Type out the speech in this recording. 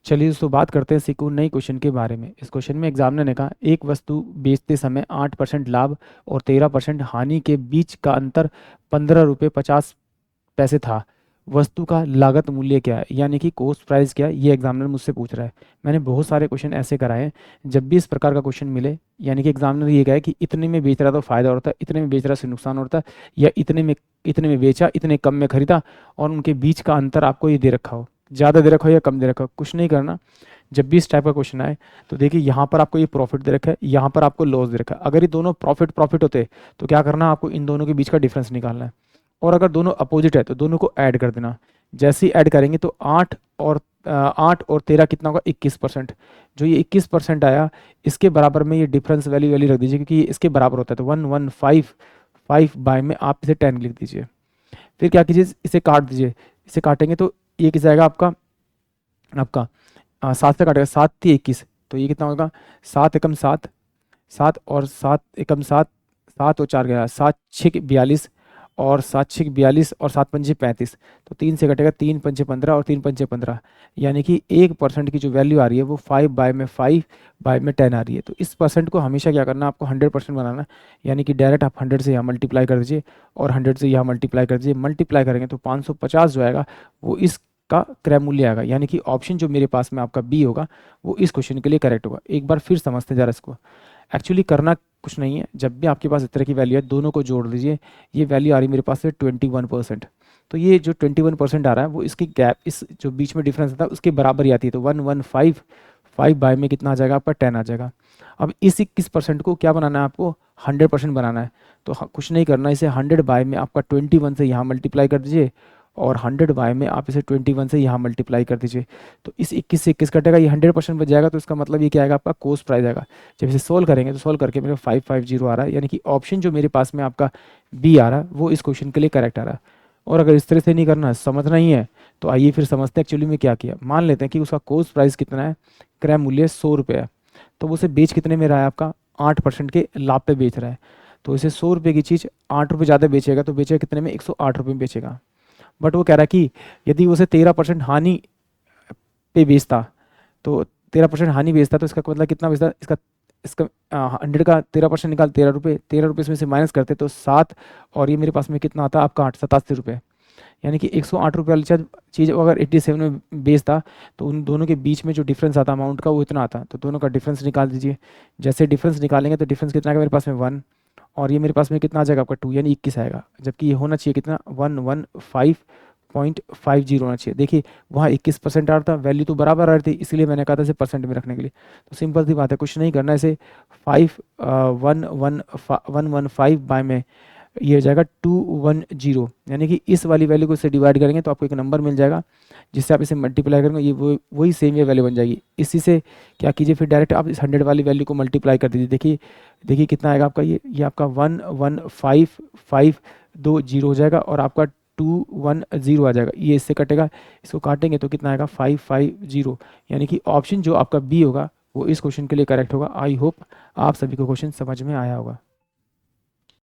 चलिए दोस्तों बात करते हैं सिक्योर नई क्वेश्चन के बारे में। इस क्वेश्चन में एग्जामिनर ने कहा एक वस्तु बेचते समय 8% लाभ और 13% हानि के बीच का अंतर 15 रुपये 50 पैसे था। वस्तु का लागत मूल्य क्या है, यानी कि कॉस्ट प्राइस क्या है, ये एग्जामिनर मुझसे पूछ रहा है। मैंने बहुत सारे क्वेश्चन ऐसे कराए हैं। जब भी इस प्रकार का क्वेश्चन मिले, यानी कि एग्जामिनर ये कहे कि इतने में बेच रहा तो फायदा होता है, इतने में बेच रहा से नुकसान होता है, या इतने में बेचा, इतने कम में खरीदा, और उनके बीच का अंतर आपको ये दे रखा हो, ज़्यादा दे रखा हो या कम दे रखा हो, कुछ नहीं करना। जब भी इस टाइप का क्वेश्चन आए तो देखिए यहाँ पर आपको ये प्रॉफिट दे रखा है, यहाँ पर आपको लॉस दे रखा है। अगर ये दोनों प्रॉफिट प्रॉफिट होते तो क्या करना, आपको इन दोनों के बीच का डिफरेंस निकालना है। और अगर दोनों अपोजिट है तो दोनों को ऐड कर देना। जैसे ही ऐड करेंगे तो 8 और 13 कितना होगा, 21%। जो ये 21% आया, इसके बराबर में ये डिफरेंस वैल्यू वैल्यू रख दीजिए, क्योंकि ये इसके बराबर होता है। तो 1155 बाय में आप इसे 10 लिख दीजिए। फिर क्या कीजिए, इसे काट दीजिए। इसे काटेंगे तो ये किस जाएगा आपका आपका 7 से काटेगा, 7 × 3 = 21। तो ये कितना होगा, 7 × 7, 7 और 7 × 7, 7 और 4 = 7 × 6 = 42, और 7 × 6 = 42, और 7 × 5 = 35। तो 3 से कटेगा, 3 × 5 = 15, और 3 × 5 = 15। यानी कि 1% की जो वैल्यू आ रही है वो 5/5/10 आ रही है। तो इस परसेंट को हमेशा क्या करना है, आपको 100% बनाना है। यानी कि डायरेक्ट आप 100 से यहाँ मल्टीप्लाई कर दीजिए, और 100 से यहाँ मल्टीप्लाई कर दीजिए। मल्टीप्लाई करेंगे तो 550 जो आएगा वो इसका क्रय मूल्य आएगा। यानी कि ऑप्शन जो मेरे पास में आपका बी होगा वो इस क्वेश्चन के लिए करेक्ट होगा। एक बार फिर समझते हैं जरा इसको। एक्चुअली करना कुछ नहीं है, जब भी आपके पास इस तरह की वैल्यू है दोनों को जोड़ लीजिए। ये वैल्यू आ रही है मेरे पास से 21%। तो ये जो 21% आ रहा है वो इसकी गैप, इस जो बीच में डिफरेंस था उसके बराबर ही आती है। तो 1155 बाय में कितना आ जाएगा आपका, 10 आ जाएगा। अब इस 21% को क्या बनाना है आपको, 100% बनाना है। तो कुछ नहीं करना, इसे 100 बाय में आपका 21 से यहाँ मल्टीप्लाई कर दीजिए, और 100 बाय में आप इसे 21 से यहाँ मल्टीप्लाई कर दीजिए। तो इस 21 से 21 कटेगा, ये 100% बच जाएगा। तो इसका मतलब ये क्या आएगा, आपका कॉस्ट प्राइस आएगा। जब इसे सोल्व करेंगे तो सोल्व करके मेरे 550 आ रहा है। यानी कि ऑप्शन जो मेरे पास में आपका बी आ रहा है वो इस क्वेश्चन के लिए करेक्ट आ रहा है। और अगर इस तरह से नहीं करना, समझना ही है, तो आइए फिर समझते हैं एक्चुअली में क्या किया। मान लेते हैं कि उसका कॉस्ट प्राइस कितना है, क्रय मूल्य 100 रुपये है। तो वो उसे बेच कितने में रहा है, आपका 8% के लाभ पे बेच रहा है। तो इसे 100 रुपये की चीज़ 8 रुपये ज़्यादा बेचेगा, तो बेचेगा कितने में, 108 रुपये में बेचेगा। बट वो कह रहा है कि यदि उसे 13% हानि पे बेचता, तो 13% हानि बेचता, तो इसका मतलब कितना बेचता, इसका इसका 100 का 13% निकाल, 13 रुपये, 13 रुपये इसमें से माइनस करते तो 7, और ये मेरे पास में कितना आता है आपका 87 रुपये। यानी कि 108 रुपये वाली चीज़ अगर 87 में बेचता, तो उन दोनों के बीच में जो डिफरेंस आता अमाउंट का वो इतना आता। तो दोनों का डिफरेंस निकाल दीजिए। जैसे डिफरेंस निकालेंगे तो डिफरेंस कितना आएगा मेरे पास में 1, और ये मेरे पास में कितना आ जाएगा आपका 2, यानी 21 आएगा। जबकि ये होना चाहिए कितना, 115.50 होना चाहिए। देखिए वहाँ 21% आ रहा था, वैल्यू तो बराबर आ रही थी, इसलिए मैंने कहा था इसे परसेंट में रखने के लिए। तो सिंपल सी बात है, कुछ नहीं करना, इसे 115 बाय में ये हो जाएगा 210। यानी कि इस वाली वैल्यू को इससे डिवाइड करेंगे तो आपको एक नंबर मिल जाएगा, जिससे आप इसे मल्टीप्लाई करेंगे, ये वही सेम ये वैल्यू बन जाएगी। इसी से क्या कीजिए, फिर डायरेक्ट आप इस 100 वाली वैल्यू को मल्टीप्लाई कर दीजिए। देखिए देखिए कितना आएगा आपका, ये आपका 115,520 हो जाएगा, और आपका 210 आ जाएगा। ये इससे कटेगा, इसको काटेंगे तो कितना आएगा 550। यानी कि ऑप्शन जो आपका बी होगा वो इस क्वेश्चन के लिए करेक्ट होगा। आई होप आप सभी को क्वेश्चन समझ में आया होगा।